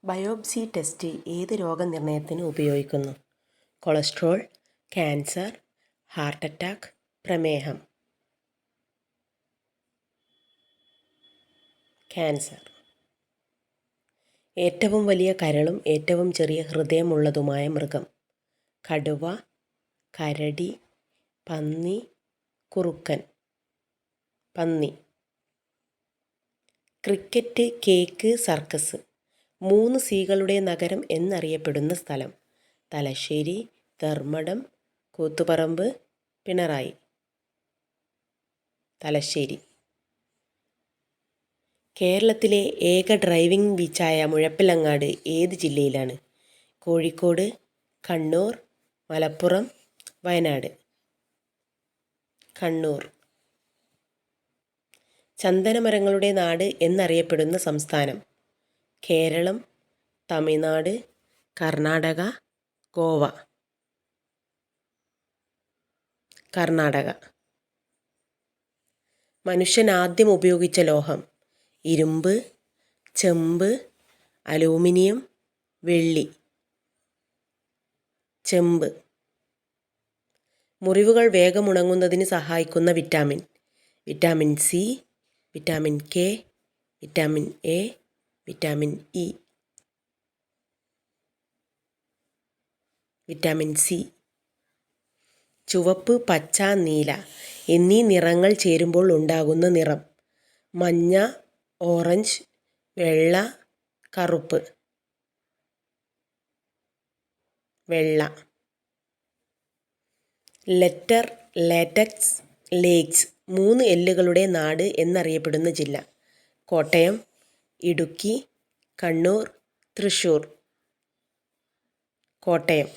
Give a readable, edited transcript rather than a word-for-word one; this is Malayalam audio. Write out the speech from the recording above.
ബയോപ്സി ടെസ്റ്റ് ഏത് രോഗനിർണയത്തിന് ഉപയോഗിക്കുന്നു? കൊളസ്ട്രോൾ, ക്യാൻസർ, ഹാർട്ട് അറ്റാക്ക്, പ്രമേഹം. ക്യാൻസർ. ഏറ്റവും വലിയ കരളും ഏറ്റവും ചെറിയ ഹൃദയമുള്ളതുമായ മൃഗം? കടുവ, കരടി, പന്നി, കുറുക്കൻ. പന്നി. Cricket, cake, circus. 3 സീകളുടെ നഗരം എന്നറിയപ്പെടുന്ന സ്ഥലം? തലശ്ശേരി, ധർമ്മടം, കൂത്തുപറമ്പ്, പിണറായി. തലശ്ശേരി. കേരളത്തിലെ ഏക ഡ്രൈവിംഗ് ബീച്ചായ മുഴപ്പിലങ്ങാട് ഏത് ജില്ലയിലാണ്? കോഴിക്കോട്, കണ്ണൂർ, മലപ്പുറം, വയനാട്. കണ്ണൂർ. ചന്ദനമരങ്ങളുടെ നാട് എന്നറിയപ്പെടുന്ന സംസ്ഥാനം? കേരളം, തമിഴ്നാട്, കർണാടക, ഗോവ. കർണാടക. മനുഷ്യൻ ആദ്യം ഉപയോഗിച്ച ലോഹം? ഇരുമ്പ്, ചെമ്പ്, അലൂമിനിയം, വെള്ളി. ചെമ്പ്. മുറിവുകൾ വേഗം ഉണങ്ങുന്നതിന് സഹായിക്കുന്ന vitamin? Vitamin C, vitamin K, vitamin A, vitamin E. Vitamin C. ചുവപ്പ്, പച്ച, നീല എന്നീ നിറങ്ങൾ ചേരുമ്പോൾ ഉണ്ടാകുന്ന നിറം? മഞ്ഞ, ഓറഞ്ച്, വെള്ള, കറുപ്പ്. വെള്ള. ലെറ്റർ, ലാറ്റക്സ്, ലേക്സ് 3 എല്ലുകളുടെ നാട് എന്നറിയപ്പെടുന്ന ജില്ല? കോട്ടയം, ഇടുക്കി, കണ്ണൂർ, തൃശ്ശൂർ. കോട്ടയം.